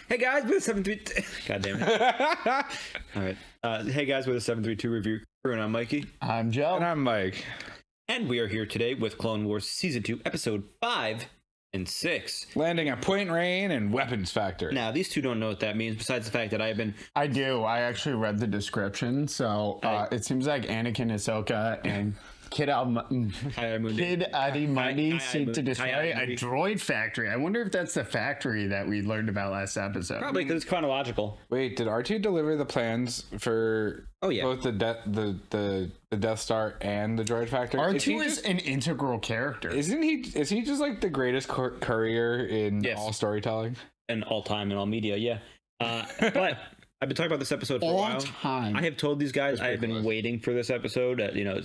Hey guys, we're the 732. God damn it. All right. Hey guys, we're the 732 review crew, and I'm Mikey. I'm Joe. And I'm Mike. And we are here today with Clone Wars Season 2, Episode 5 and 6. Landing at Point Rain and Weapons Factory. Now, these two don't know what that means, besides the fact that I do. I actually read the description, so it seems like Anakin, Ahsoka, and Kid Adi-Mundi seek to destroy a droid factory. I wonder if that's the factory that we learned about last episode. Probably because it's chronological. Wait, did R2 deliver the plans for both the Death Star and the droid factory? R2 is an integral character. Isn't he? Is he just like the greatest courier in all storytelling? And all time and all media, yeah. But I've been talking about this episode for a while. Time. I have told these guys I have been waiting for this episode.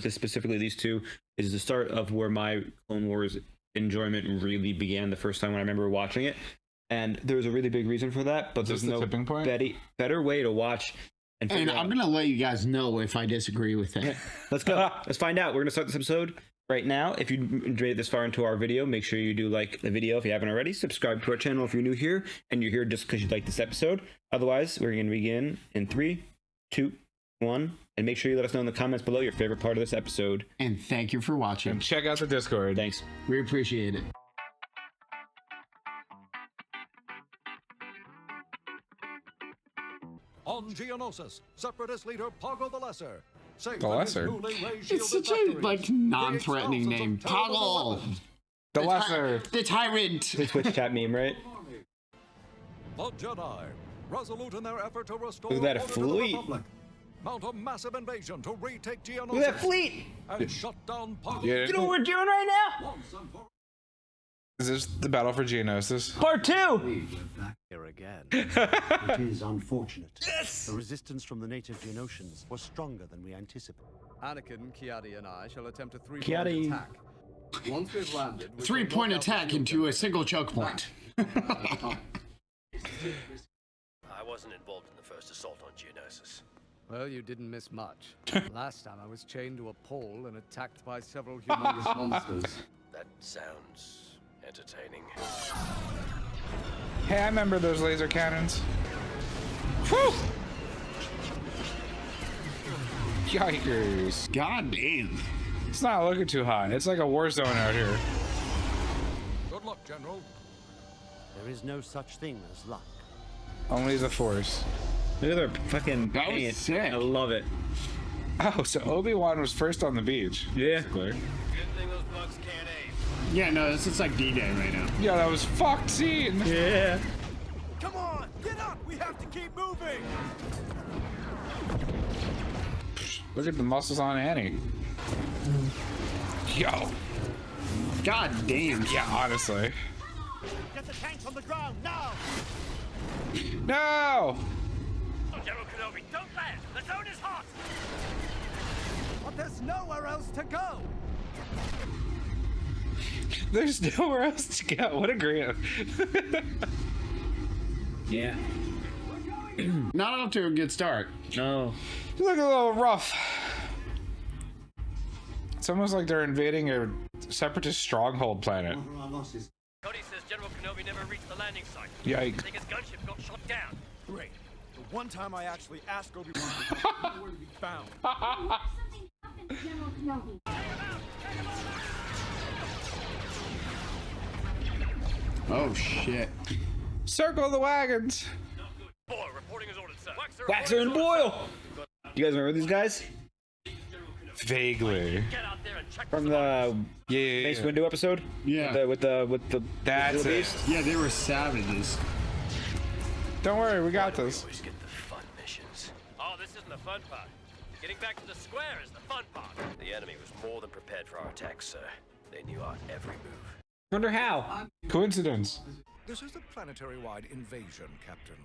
Specifically these two is the start of where my Clone Wars enjoyment really began the first time when I remember watching it. And there's a really big reason for that, but there's no tipping point? better way to watch. And I'm going to let you guys know if I disagree with it. Let's go. Let's find out. We're going to start this episode right now. If you made it this far into our video, make sure you do like the video if you haven't already. Subscribe to our channel if you're new here and you're here just because you like this episode. Otherwise, we're going to begin in 3, 2, 1. And make sure you let us know in the comments below your favorite part of this episode. And thank you for watching. And check out the Discord. Thanks. We appreciate it. On Geonosis, Separatist leader Poggle the Lesser. The Lesser? It's such a non-threatening name. Poggle! The Lesser. The Tyrant! The Twitch chat meme, right? The Jedi, resolute in their effort to restore Look at that order fleet. to the Republic, mount a massive invasion to retake Geonosis. Look at that fleet! And shut down Poggle. Yeah. You know what we're doing right now? Is this the battle for Geonosis? Part 2! Here again. It is unfortunate. Yes! The resistance from the native Genosians was stronger than we anticipated. Anakin, Kiadi, and I shall attempt a three-point Kiadi. attack. Once we've landed, we Three-point attack into a single choke point. I wasn't involved in the first assault on Geonosis. Well, you didn't miss much. Last time I was chained to a pole and attacked by several humongous monsters. That sounds entertaining. Hey, I remember those laser cannons. Whew! Yikers. God damn. It's not looking too hot. It's like a war zone out here. Good luck, General. There is no such thing as luck. Only the Force. Look at their fucking That was paint. sick. I love it. Oh, so Obi-Wan was first on the beach. Yeah. Good thing those bugs can't aim. Yeah, no, this is like D-Day right now. Yeah, that was fucked scene. Yeah. Come on, get up. We have to keep moving. Look at the muscles on Annie. Yo. God damn. Yeah, honestly. Get the tanks on the ground now! No! General Kenobi, don't land! The zone is hot! But there's nowhere else to go. There's nowhere else to go. What a great. Yeah. Not off to a good start. No. You look a little rough. It's almost like they're invading a separatist stronghold planet. Cody says General Kenobi never reached the landing site. I Yikes. think his gunship got shot down. Great. The one time I actually asked Obi-Wan where to be found. Something happened to General Kenobi. Oh, shit. Circle the wagons. Boy, reporting is ordered, sir. Waxer and Boyle! You guys remember these guys? Vaguely. Get out there and check From the Yeah. Mace Windu episode? Yeah. With the That's little it. beast? Yeah, they were savages. Don't worry, we got this. Always get the fun missions. Oh, this isn't the fun part. Getting back to the square is the fun part. The enemy was more than prepared for our attacks, sir. They knew our every move. Wonder how. Coincidence. This is a planetary-wide invasion, Captain.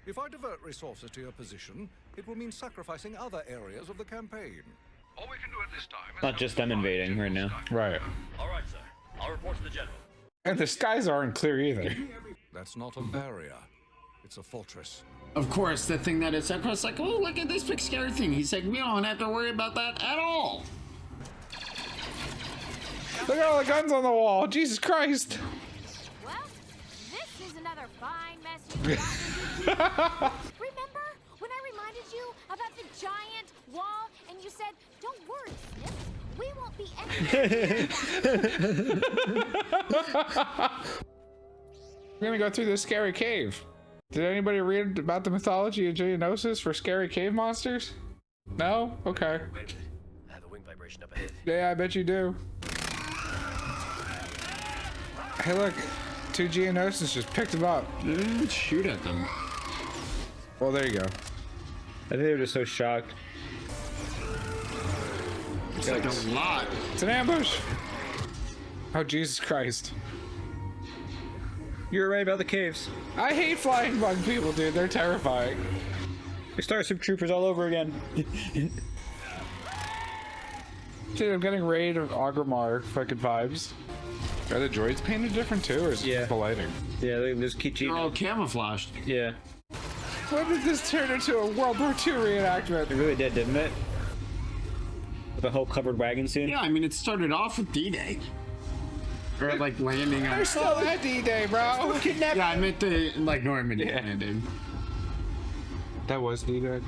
If I divert resources to your position, it will mean sacrificing other areas of the campaign. All we can do at this time is Not just them invading right now. Right. All right, sir. I'll report to the general. And the skies aren't clear either. That's not a barrier. It's a fortress. Of course, the thing that is across, like, oh, look at this big scary thing. He's like, we don't have to worry about that at all. Look at all the guns on the wall. Jesus Christ. Well, this is another another fine mess you've got. Remember when I reminded you about the giant wall and you said, "Don't worry, Snips, we won't be We're gonna go through this scary cave. Did anybody read about the mythology of Geonosis for scary cave monsters? No? Okay. I have a wing vibration up ahead. Yeah, I bet you do. Hey, look. 2 Geonosis just picked them up. Shoot at them. Well, there you go. I think they were just so shocked. It's like a lot. It's an ambush. Oh, Jesus Christ. You're right about the caves. I hate flying bug people, dude. They're terrifying. We Starship Troopers all over again. Dude, I'm getting Raid of Agrimar fucking vibes. Are the droids painted different too, or is it just the lighting? Yeah, they just keep cheating. They're all camouflaged. Yeah. When did this turn into a World War II reenactment? It really did, didn't it? With a whole covered wagon scene. Yeah, I mean, it started off with D-Day. Or like landing on. They're still at D-Day, bro. Yeah, I meant the like Normandy landing. That was D-Day.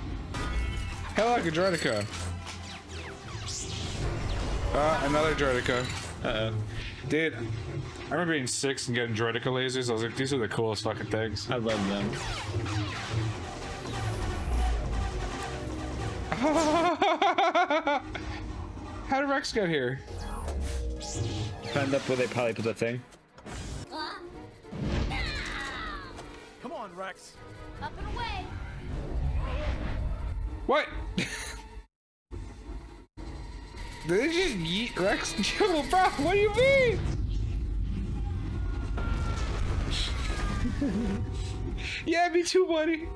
Hey, look, a Droidica. Another Droidica. Uh-oh. Dude, I remember being 6 and getting Droidica lasers. I was like, these are the coolest fucking things. I love them. How did Rex get here? Climbed up where they probably put the thing. Come on, Rex. up and away. What? Did they just yeet Rex? Yo, bro, what do you mean? Yeah, me too, buddy.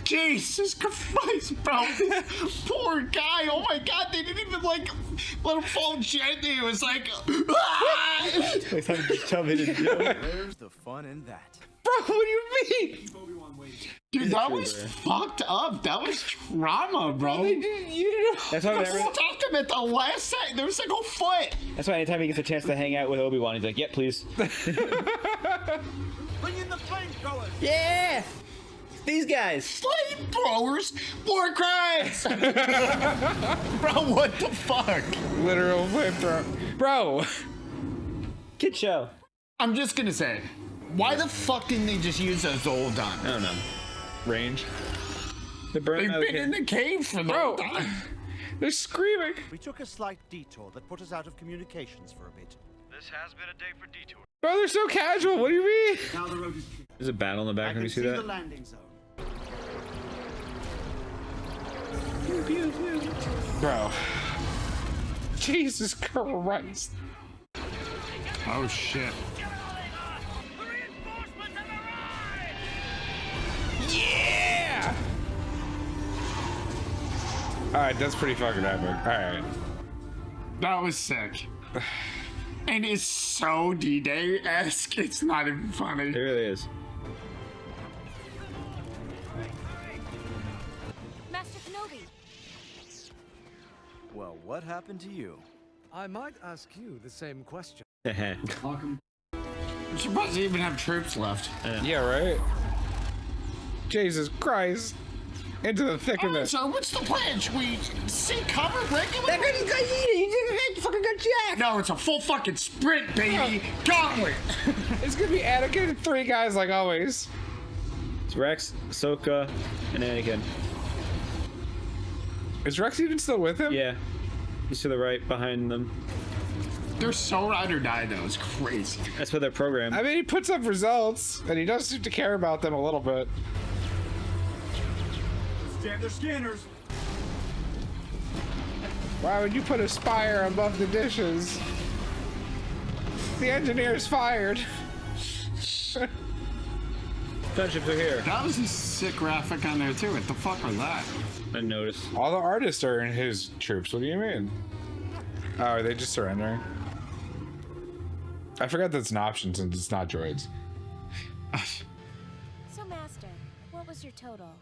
Jesus Christ, bro. This poor guy. Oh my god, they didn't even like let him fall gently. It was like, ah! Tell me to do it. Where's the fun in that? Bro, what do you mean? Dude, that was fucked up. That was trauma, bro. They didn't, you know. That's why I whenever, stopped him at the last second. There was like a foot. that's why anytime he gets a chance to hang out with Obi-Wan, he's like, "Yep, please." Bring in the flamethrowers. Yeah, these guys. Flamethrowers? War crimes! Bro, what the fuck? Literal flamethrower. Bro. Kid show. I'm just gonna say, why the fuck didn't they just use a Zoldan? I don't know. Range. They've They've been in the cave for the whole time. They're screaming. We took a slight detour that put us out of communications for a bit. This has been a day for detour. Bro, they're so casual. What do you mean? Now the road is clear. There's a battle in the I back. Can can you see the that? landing zone. Bro. Jesus Christ. Oh shit. Yeah! Alright, that's pretty fucking epic. Alright. That was sick. And it's so D-Day-esque, it's not even funny. It really is. Master Kenobi. Well, what happened to you? I might ask you the same question. I'm surprised they even have troops left. Yeah, right? Jesus Christ. Into the thick of it. So what's the plan? Should we see cover regularly? He fucking got jacked. No, it's a full fucking sprint, baby. Gauntlet. It's gonna be Anakin and 3 guys like always. It's Rex, Ahsoka, and Anakin. Is Rex even still with him? Yeah. He's to the right behind them. They're so ride or die though. It's crazy. That's what they're programmed. I mean, he puts up results, and he does seem to care about them a little bit. Stand their scanners. Why would you put a spire above the dishes? The engineer's fired. Sunships are here. That was a sick graphic on there too. What the fuck was that? I noticed. All the artists are in his troops. What do you mean? Oh, are they just surrendering? I forgot that's an option since it's not droids. So, Master, what was your total?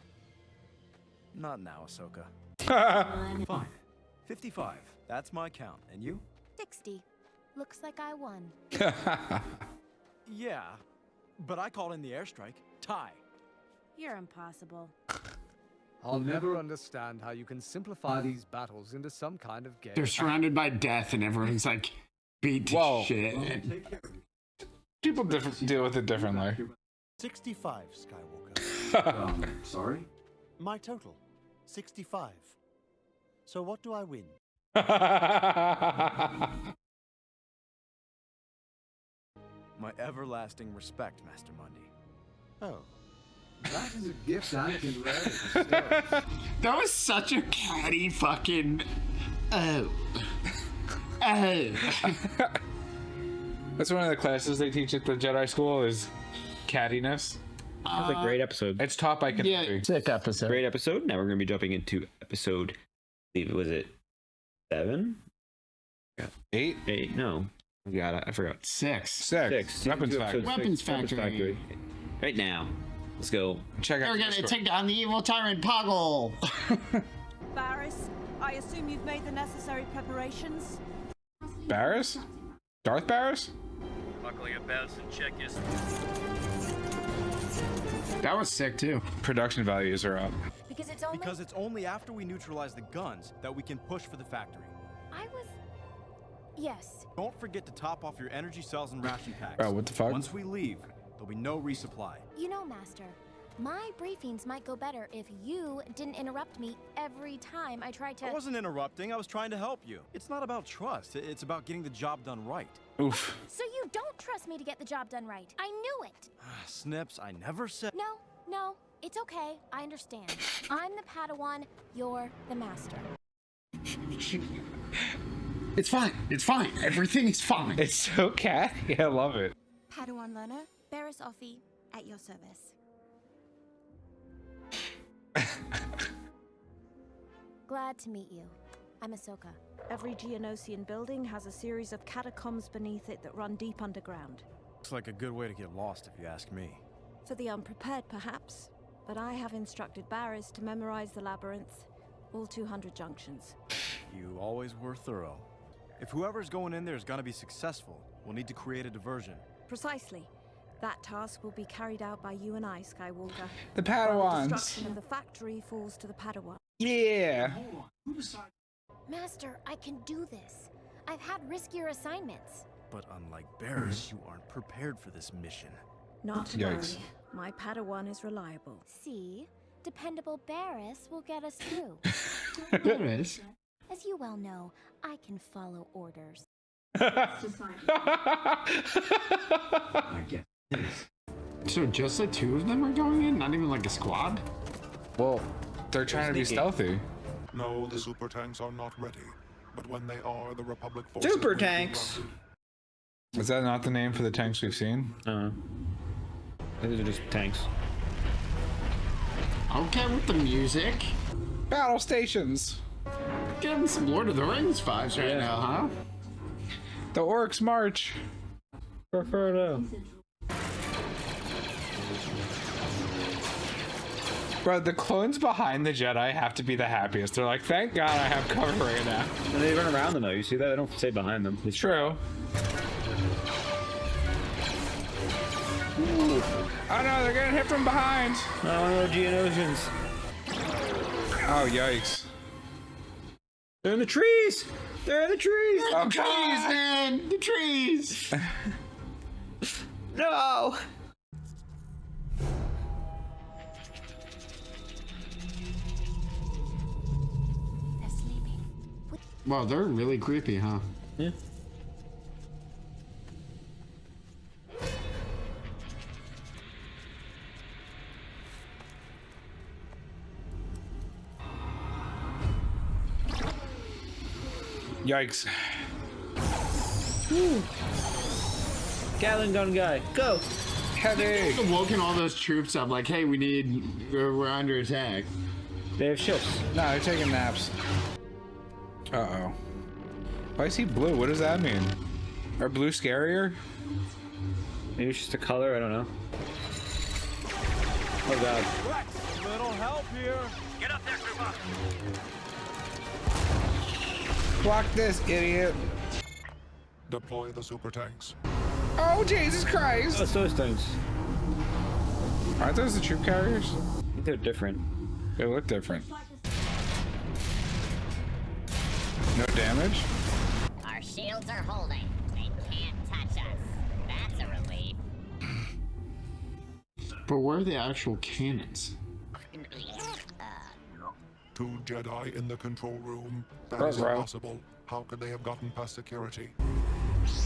Not now, Ahsoka. Fine. 55. That's my count. And you? 60. Looks like I won. Yeah, but I called in the airstrike. Tie. You're impossible. I'll never understand how you can simplify these battles into some kind of game. They're surrounded by death and everyone's like beat to Whoa. shit. People deal with it differently. 65, Skywalker. Sorry? My total, 65. So what do I win? My everlasting respect, Master Mundy. Oh. That is a gift Anakin rarely bestows. That was such a catty fucking. Oh. That's one of the classes they teach at the Jedi School is cattiness. That was a great episode. It's taught by Kenobi. Yeah, sick episode. Great episode. Now we're going to be jumping into episode, I believe, was it 7? 8? 8? No. Oh, God, I forgot. 6. 6. Weapons Episode Factory. Weapons 6, Factory. Right now. Let's go. Check out We're the gonna story. take down the evil tyrant Poggle. Barris, I assume you've made the necessary preparations? Barris? Darth Barris? Buckle your belts and check your... That was sick too. Production values are up. Because it's only... Because it's only after we neutralize the guns that we can push for the factory. I was... Yes. Don't forget to top off your energy cells and ration packs. Bro, what the fuck? Once we leave, there'll be no resupply. You know, Master, my briefings might go better if you didn't interrupt me every time I tried to... I wasn't interrupting, I was trying to help you. It's not about trust, it's about getting the job done right. Oof. So you don't trust me to get the job done right. I knew it. Snips, I never said... No, it's okay. I understand. I'm the Padawan, you're the Master. It's fine. It's fine. Everything is fine. It's so catty. I love it. Padawan learner, Barris Offee, at your service. Glad to meet you. I'm Ahsoka. Every Geonosian building has a series of catacombs beneath it that run deep underground. Looks like a good way to get lost, if you ask me. For the unprepared, perhaps, but I have instructed Barris to memorize the labyrinth, all 200 junctions. You always were thorough. If whoever's going in there is gonna be successful, we'll need to create a diversion. Precisely. That task will be carried out by you and I, Skywalker. The While the Padawans. destruction of the factory falls to the Padawan. Yeah. Master, I can do this. I've had riskier assignments. But unlike Barris, you aren't prepared for this mission. Not to Yikes. worry. My Padawan is reliable. See? Dependable Barris will get us through. There it is. As you well know, I can follow orders. So just the two of them are going in? Not even like a squad? Well, they're trying to be stealthy. No, the super tanks are not ready. But when they are, the Republic forces Super will be tanks! routed. Is that not the name for the tanks we've seen? These are just tanks. Okay with the music. Battle stations. Getting some Lord of the Rings vibes right now, huh? The orcs march. For Frodo. Bro, the clones behind the Jedi have to be the happiest. They're like, thank God I have cover right now. And they run around them though. You see that? They don't stay behind them. It's True. Ooh. Oh no, they're getting hit from behind. Oh, Geonosians. Oh, yikes. They're in the trees. They're in the trees. The trees, man! The trees! No. They're sleeping. Wow, they're really creepy, huh? Yeah. Yikes. Gatling gun guy, go. Heavy. They've woken all those troops up like, hey, we're under attack. They have shifts. No, they're taking naps. Uh-oh. Why is he blue? What does that mean? Are blue scarier? Maybe it's just a color. I don't know. Oh God. Rex, little help here. Get up there, Krupa! Block this, idiot. Deploy the super tanks. Oh, Jesus Christ! Oh, it's those things. Aren't those the troop carriers? I think they're different. They look different. No damage? Our shields are holding. They can't touch us. That's a relief. But where are the actual cannons? Two Jedi in the control room. That Right, is bro. impossible. How could they have gotten past security?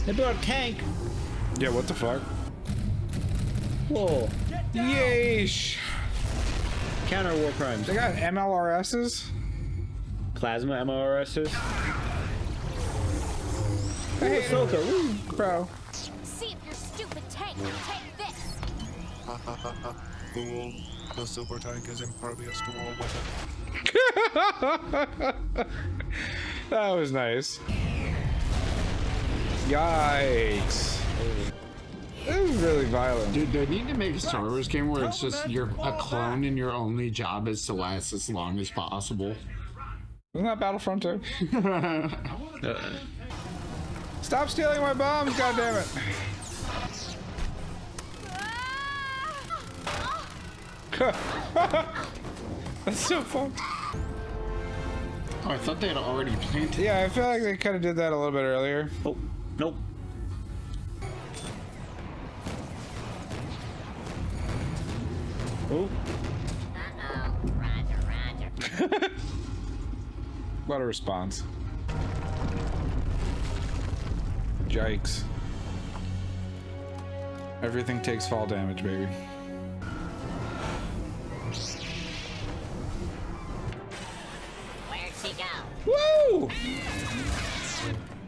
They built a tank. Yeah, what the fuck? Whoa. Yeesh! Counter war crimes. They got MLRSs? Plasma MLRSs. Hey, Ahsoka, woo. bro. See if your stupid tank can take this. Fool. The super tank is impervious to all weapons. That was nice. Yikes. It was really violent. Dude, they need to make a Star Wars game where it's just you're a clone and your only job is to last as long as possible. Isn't that Battlefront 2? Stop stealing my bombs, goddammit! That's so fun. Oh, I thought they had already planted. Yeah, I feel like they kind of did that a little bit earlier. Oh, nope. Oh. Roger, roger. What a response. Yikes. Everything takes fall damage, baby. Where'd she go? Woo!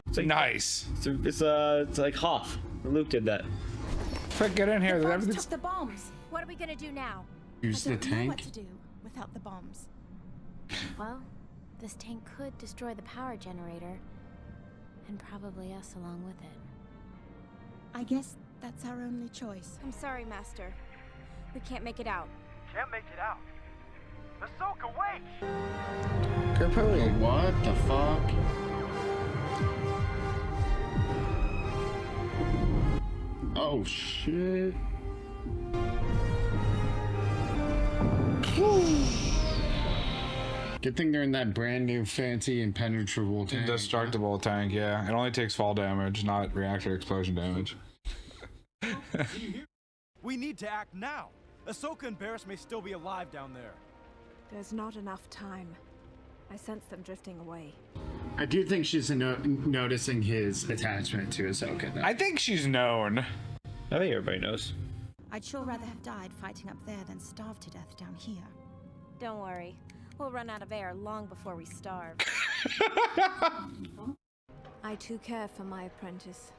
It's like Nice. it's like Hoth. Luke did that. Quick, get in here. The bombs Everything's... took the bombs. What are we gonna do now? Use I the don't know what tank. to do without the bombs. Well, this tank could destroy the power generator. And probably us along with it. I guess that's our only choice. I'm sorry, Master. We can't make it out. Can't make it out. Ahsoka, wait! Carefully. What the fuck? Oh shit. Good thing they're in that brand new fancy impenetrable tank. Indestructible tank, yeah. It only takes fall damage, not reactor explosion damage. We need to act now. Ahsoka and Barriss may still be alive down there. There's not enough time. I sense them drifting away. I do think she's noticing his attachment to Ahsoka, though. I think she's known. I think everybody knows. I'd sure rather have died fighting up there than starve to death down here. Don't worry. We'll run out of air long before we starve. I too care for my apprentice.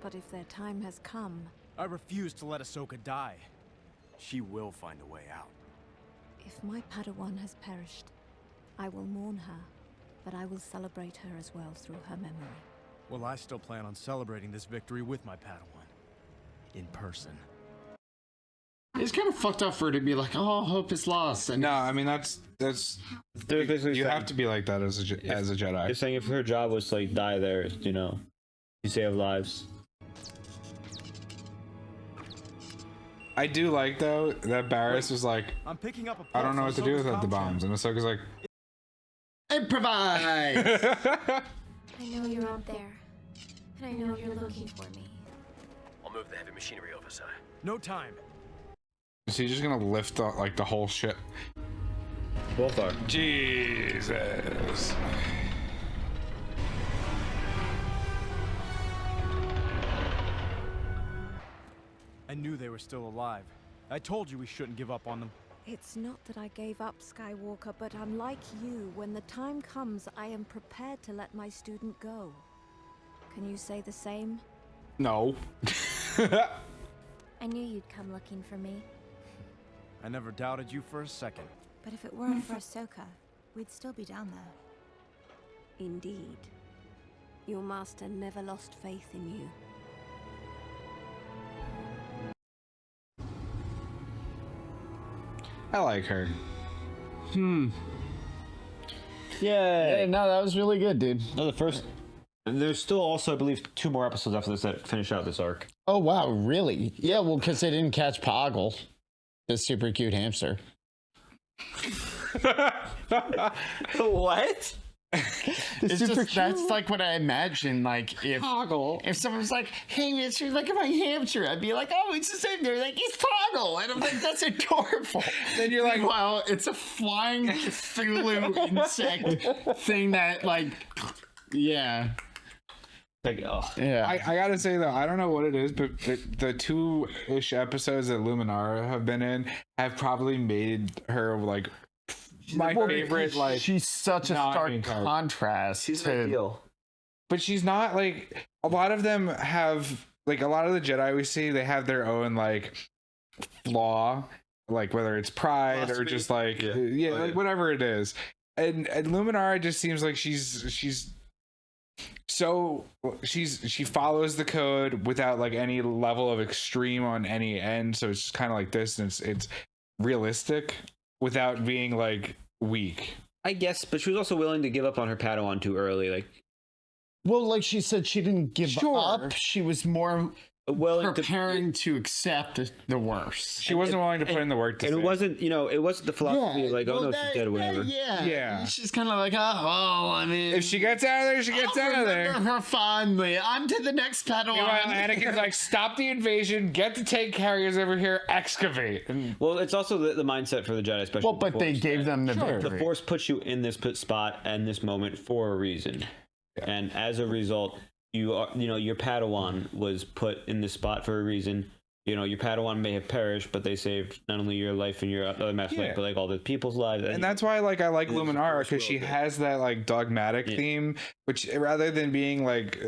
But if their time has come... I refuse to let Ahsoka die. She will find a way out. If my Padawan has perished, I will mourn her, but I will celebrate her as well through her memory. Well, I still plan on celebrating this victory with my Padawan. In person. It's kind of fucked up for her to be like, "Oh, hope is lost." And No, I mean that's They're basically you saying- have to be like that as a Jedi. They're saying if her job was to like die there, you know, you save lives. I do like though that Barriss was like, I'm picking up a I don't know pulse what to do on without the Ahsoka's bombs, and Ahsoka's like, improvise. I know you're out there. And I know you're looking for me. I'll move the heavy machinery over, sir. No time. is he just gonna lift like the whole ship? Both are. Jesus. I knew they were still alive. I told you we shouldn't give up on them. It's not that I gave up, Skywalker, but unlike you, when the time comes, I am prepared to let my student go. Can you say the same? No. I knew you'd come looking for me. I never doubted you for a second. But if it weren't for Ahsoka, we'd still be down there. Indeed. Your master never lost faith in you. I like her. Yeah. Hey, no, that was really good, dude. No, the first And there's still also, I believe, 2 more episodes after this that finish out this arc. Oh, wow, really? Yeah, well, because they didn't catch Poggle, the super cute hamster. What? It's just, that's like what I imagine. Like if someone's like, "Hey, mister, look at my hamster," I'd be like, "Oh, it's the same." They're like, "It's Poggle," and I'm like, "That's adorable." Then you're like, "Well, it's a flying Cthulhu insect thing that, like, yeah." Like, oh. Yeah. I gotta say though, I don't know what it is, but the 2-ish episodes that Luminara have been in have probably made her like my favorite. Like, she's such a stark contrast. She's to... ideal. But she's not like a lot of them have. Like a lot of the Jedi we see, they have their own like flaw, like whether it's pride or just like like whatever it is. And Luminara just seems like she follows the code without like any level of extreme on any end, so it's just kind of like this, and it's realistic without being like weak, I guess. But she was also willing to give up on her Padawan too early. Like, well, like she said, she didn't give up. She was more preparing to accept the worst. She wasn't willing to put in the work to and say. it wasn't, it wasn't the philosophy of like, oh no, she's dead or whatever. Yeah. She's kind of like, I mean, if she gets out of there, she gets out of there. Her fondly. On to the next Padawan. Meanwhile, Anakin's like, stop the invasion, get the tank carriers over here, excavate. Well, it's also the mindset for the Jedi, especially. Well, but they gave them the victory. The Force puts you in this spot and this moment for a reason, and as a result, you are, your Padawan was put in this spot for a reason. Your Padawan may have perished, but they saved not only your life and your other master's life, but like all the people's lives. And that's why, like, I like Luminara, because she has that like dogmatic theme, which rather than being like,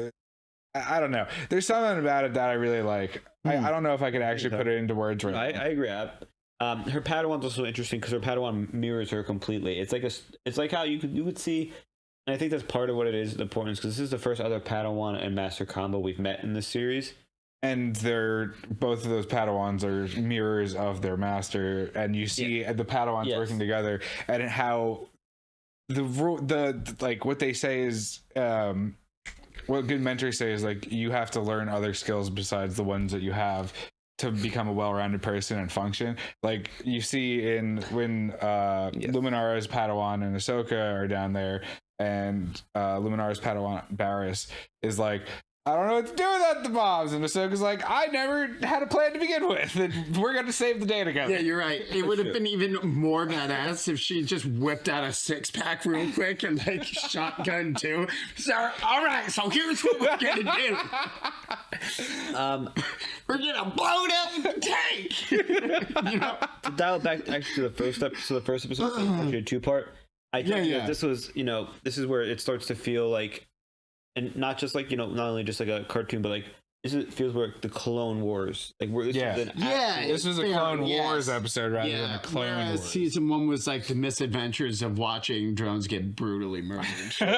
I don't know, there's something about it that I really like. I don't know if I could actually put it into words right now. I agree. Her Padawan's also interesting because her Padawan mirrors her completely. It's like how you would see. And I think that's part of what it is, the importance, because this is the first other Padawan and Master combo we've met in this series. And both of those Padawans are mirrors of their master, and you see the Padawans working together, and how the like what they say is what good mentors say is like you have to learn other skills besides the ones that you have to become a well-rounded person and function. Like you see when Luminara's Padawan and Ahsoka are down there, and Luminara's Padawan Barriss is like, I don't know what to do without the bombs, and Ahsoka's like, I never had a plan to begin with, and we're gonna save the day together. Yeah, you're right. It would have been even more badass if she just whipped out a 6-pack real quick and like shotgun too. So, all right, so here's what we're gonna do. We're gonna blow up the tank. To dial back actually to the first episode, actually a 2-part. I think that this was, this is where it starts to feel like, and not just like, not only just like a cartoon, but like it feels like the Clone Wars. Like this was a Clone Wars episode rather than a Clone Wars. Season 1 was like the misadventures of watching drones get brutally murdered. Like,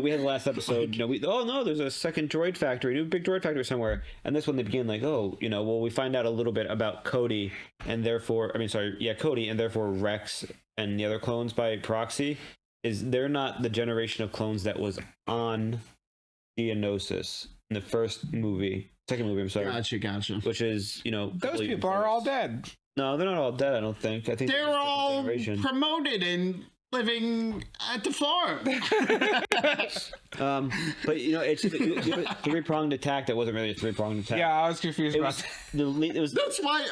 we had the last episode. There's a second droid factory, new big droid factory somewhere. And this one they begin like, we find out a little bit about Cody, and therefore, Cody, and therefore Rex and the other clones by proxy. They're not the generation of clones that was on GENOSIS in the second movie, I'm sorry. Gotcha. Which is, those people are all dead. No, they're not all dead, I don't think. I think they're all promoted and living at the farm. But it's a 3-pronged attack that wasn't really a 3-pronged attack. Yeah, I was confused about that. That's why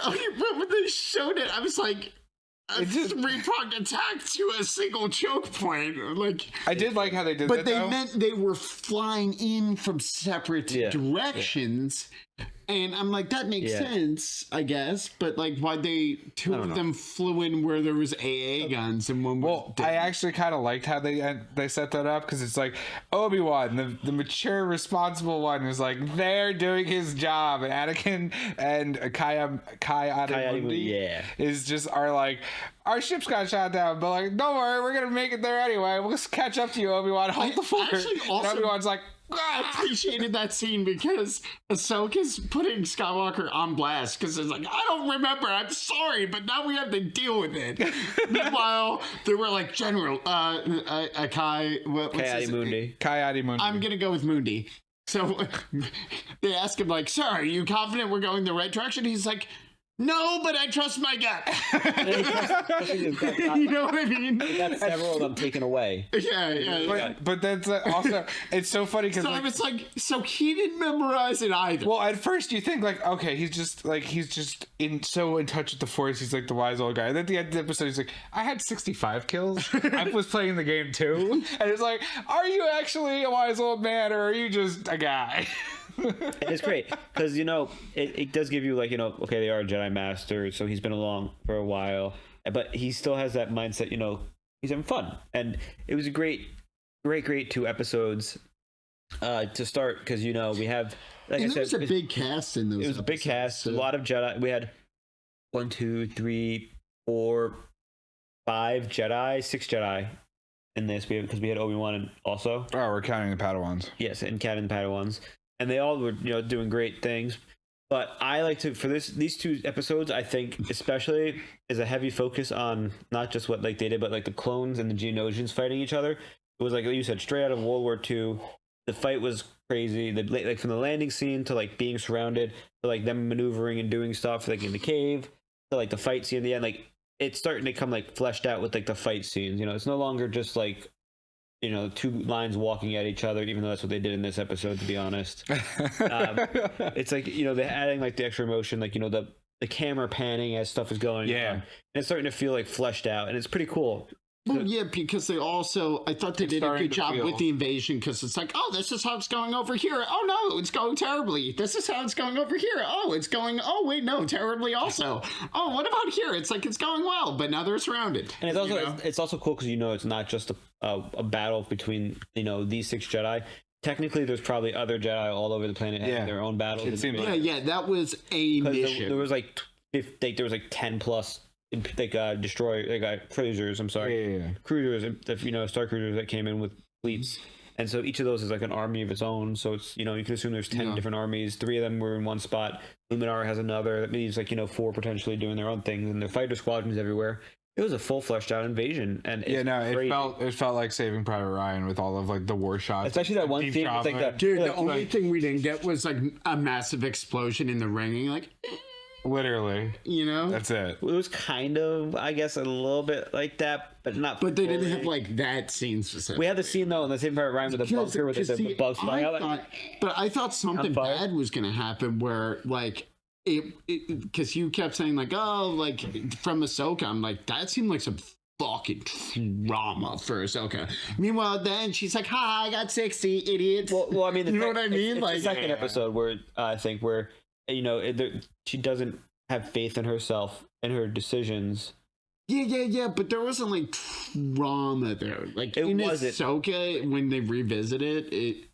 when they showed it, I was like, it's just 3-pronged attack to a single choke point. Like, I did like how they did that, but they meant they were flying in from separate directions. And I'm like, that makes sense, I guess. But like, why two of them flew in where there was AA guns and one was dead? I actually kind of liked how they set that up, because it's like Obi-Wan, the mature, responsible one, is like they're doing his job, and Anakin and Kai Adi are like, our ship's got shot down, but like, don't worry, we're gonna make it there anyway. We'll just catch up to you, Obi-Wan. Hold the fort. And Obi-Wan's like, I appreciated that scene because Ahsoka's putting Skywalker on blast because it's like, I don't remember, I'm sorry, but now we have to deal with it. Meanwhile, they were like, General, Kai, Mundi. I'm gonna go with Mundi. So they ask him like, sir, are you confident we're going the right direction? He's like, no, but I trust my gut. You know what I mean? We got several of them taken away. Yeah. But that's also, it's so funny because so it's like, so he didn't memorize it either. Well, at first you think like, okay, he's just so in touch with the Force. He's like the wise old guy. And at the end of the episode, he's like, I had 65 kills. I was playing the game too. And it's like, are you actually a wise old man or are you just a guy? It's great because it does give you like okay, they are Jedi Masters, so he's been along for a while, but he still has that mindset. He's having fun, and it was a great 2 episodes to start because we have like and I said, there was a big cast in those. It was a big cast, so. A lot of Jedi. We had 1, 2, 3, 4, 5 Jedi, 6 Jedi in this because we had Obi-Wan also. Oh, we're counting the Padawans. Yes, and counting the Padawans. And they all were, doing great things. But I like to, for these 2 episodes, I think especially is a heavy focus on not just what like they did, but like the clones and the Geonosians fighting each other. It was like you said, straight out of World War II. The fight was crazy. Like from the landing scene to like being surrounded, to like them maneuvering and doing stuff like in the cave, to like the fight scene at the end. Like it's starting to come like fleshed out with like the fight scenes. It's no longer just like 2 lines walking at each other, even though that's what they did in this episode, to be honest. It's like, they're adding like the extra emotion, like, the camera panning as stuff is going on. And it's starting to feel like fleshed out, and it's pretty cool. Well, yeah, because they also, I thought they did a good job with the invasion because it's like, oh, this is how it's going over here. Oh, no, it's going terribly. This is how it's going over here. Oh, it's going, oh, wait, no, terribly also. Oh, what about here? It's like it's going well, but now they're surrounded. And it's also it's also cool because, it's not just a battle between, these 6 Jedi. Technically, there's probably other Jedi all over the planet having their own battles. That was a mission. There was like 10 plus cruisers. I'm sorry, cruisers. Star cruisers that came in with fleets, and so each of those is like an army of its own. So it's you can assume there's 10 different armies. 3 of them were in one spot. Luminar has another. That means like 4 potentially doing their own things, and their fighter squadrons everywhere. It was a full fleshed out invasion, and it felt like Saving Private Ryan with all of like the war shots, especially that one scene. Like that, dude, the only thing we didn't get was like a massive explosion in the ringing, like. Literally, that's it. It was kind of, I guess, a little bit like that, but not. But they didn't have like that scene specifically. We had the scene though in the same part Ryan with the bunker with the bugs flying out. But I thought something bad was going to happen where like it because you kept saying like, oh, like from Ahsoka. I'm like, that seemed like some fucking trauma for Ahsoka. Meanwhile, then she's like, "Ha, I got 60, idiot." Well, I mean, you know what I mean? It's like the second episode where I think where. She doesn't have faith in herself and her decisions. Yeah, but there wasn't like trauma there. Like in Ahsoka, when they revisit it,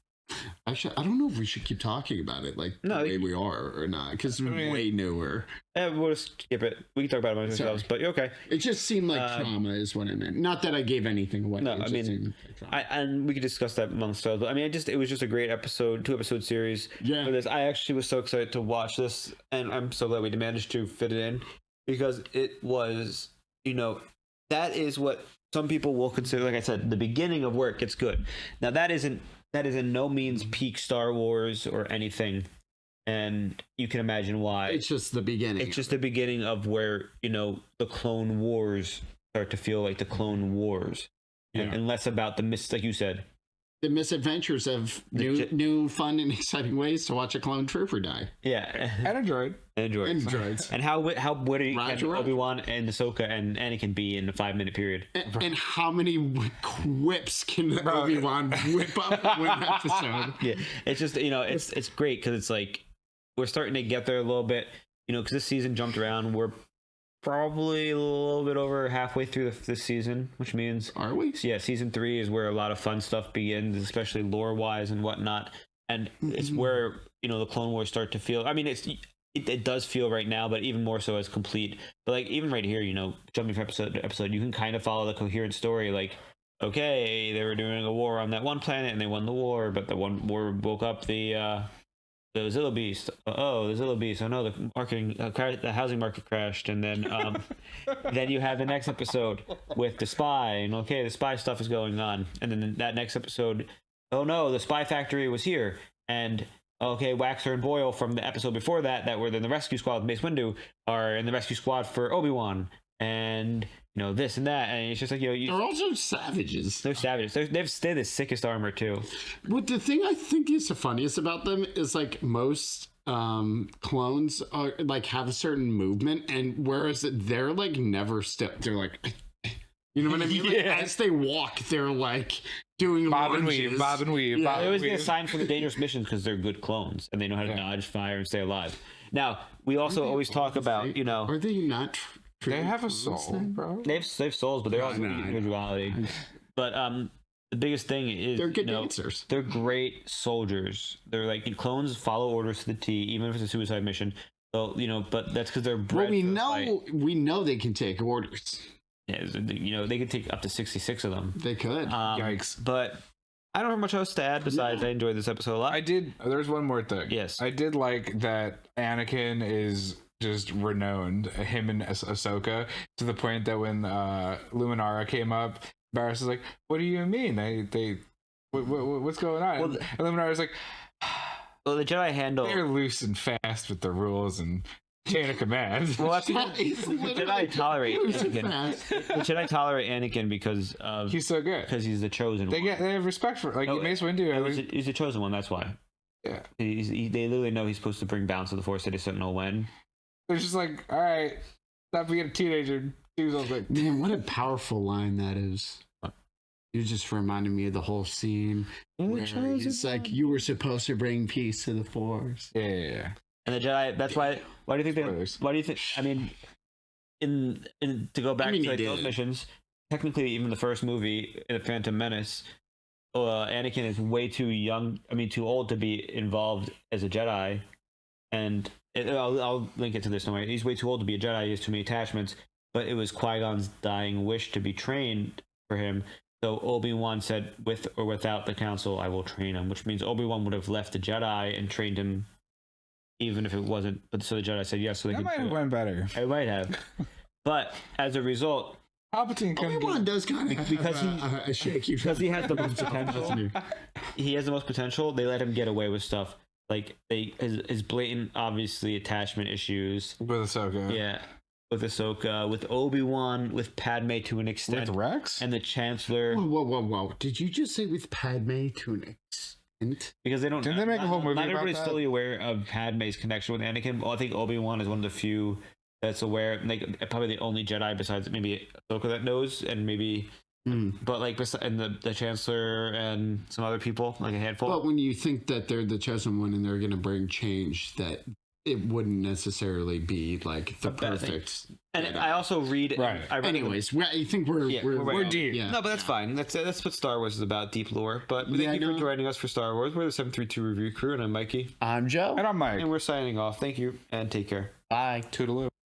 actually, I don't know if we should keep talking about it like the way we are or not, because it's way newer. We'll just skip it. We can talk about it ourselves, but okay. It just seemed like trauma is what I meant. Not that I gave anything away. No, I mean, and we could discuss that amongst ourselves. But I mean, it was just a great episode, 2-episode series. Yeah. For this, I actually was so excited to watch this, and I'm so glad we managed to fit it in because it was, that is what some people will consider, like I said, the beginning of where it gets good. Now that is in no means peak Star Wars or anything. And you can imagine why. It's just the beginning. It's just the beginning of where, the Clone Wars start to feel like the Clone Wars. And less about like you said. The misadventures of new fun and exciting ways to watch a clone trooper die. Yeah. And a droid. And droids. And how witty can Obi-Wan and Ahsoka and Anakin be in a 5-minute period? And how many quips can Obi-Wan whip up in one episode? Yeah. It's just, it's great because it's like, we're starting to get there a little bit, because this season jumped around. We're probably a little bit over halfway through this season, which means... Are we? Yeah, season 3 is where a lot of fun stuff begins, especially lore-wise and whatnot. And it's where, the Clone Wars start to feel... I mean, it does feel right now, but even more so as complete. But, like, even right here, jumping from episode to episode, you can kind of follow the coherent story, like, okay, they were doing a war on that one planet and they won the war, but the one war woke up the Zilla Beast. Oh, the Zilla Beast. Oh no, the marketing, the housing market crashed, and then then you have the next episode with the spy, and okay, the spy stuff is going on, and then that next episode, oh no, the spy factory was here, and okay, Waxer and Boyle from the episode before that were in the rescue squad with Mace Windu are in the rescue squad for Obi-Wan, and this and that, and it's just like they're also savages. They're savages. They're the sickest armor too. But the thing I think is the funniest about them is like most clones are like have a certain movement, and whereas they're like never step. They're like, you know what I mean? Like, as they walk, they're like doing bob and lunges. weave, bob and weave. Yeah, bob they always and get weave. assigned for the dangerous missions because they're good clones and they know how to dodge fire and stay alive. Now we also always talk about Are they not? They have a soul, bro. They have souls, but they're also individuality. But the biggest thing is they're good dancers. They're great soldiers. They're like clones follow orders to the T, even if it's a suicide mission. So but that's because they're bred. Well, we know they can take orders. Yeah, they could take up to 66 of them. They could. Yikes! But I don't have much else to add besides I enjoyed this episode a lot. I did. There's one more thing. Yes, I did like that Anakin is just renowned, him and Ahsoka, to the point that when Luminara came up, Barriss is like, "What do you mean? What's going on?" Well, and Luminara's like, "Well, the Jedi handle. They're loose and fast with the rules and chain of command." Well, that's the Jedi tolerate Anakin. The Jedi tolerate Anakin because of he's so good. Because he's the chosen one. They have respect for Mace Windu. He's the chosen one. That's why. Yeah. They literally know he's supposed to bring balance to the Force. They just don't know when. They're just like, all right, stop being a teenager. Do something. Man, what a powerful line that is. You just reminded me of the whole scene where it's like, you were supposed to bring peace to the Force. Yeah. And the Jedi. That's why. Why do you think? Why do you think? I mean, in to go back to those missions, technically, even the first movie, The Phantom Menace, Anakin is way too young. I mean, too old to be involved as a Jedi, and I'll link it to this. No way. He's way too old to be a Jedi. He has too many attachments. But it was Qui-Gon's dying wish to be trained for him. So Obi-Wan said, with or without the Council, I will train him. Which means Obi-Wan would have left the Jedi and trained him, even if it wasn't. But so the Jedi said yes. So they that might have went better. It might have. But as a result, Obi-Wan does kind of because a shaky because he has the most potential. He has the most potential. They let him get away with stuff. Like his blatant, obviously, attachment issues with Ahsoka. Yeah, with Ahsoka, with Obi-Wan, with Padme to an extent, with Rex, and the Chancellor. Whoa! Did you just say with Padme to an extent? Because they don't. Didn't they make a whole movie Not about everybody's that? fully aware of Padme's connection with Anakin. Well, I think Obi-Wan is one of the few that's aware. Like probably the only Jedi besides maybe Ahsoka that knows, and maybe. But like, and the Chancellor and some other people, like a handful. But when you think that they're the chosen one and they're going to bring change, that it wouldn't necessarily be like the perfect. And I also read. Right. Anyways, I think we're deep. Yeah. No, but that's fine. That's what Star Wars is about, deep lore. But thank you for joining us for Star Wars. We're the 732 Review Crew, and I'm Mikey. I'm Joe. And I'm Mike. And we're signing off. Thank you, and take care. Bye. Toodaloo.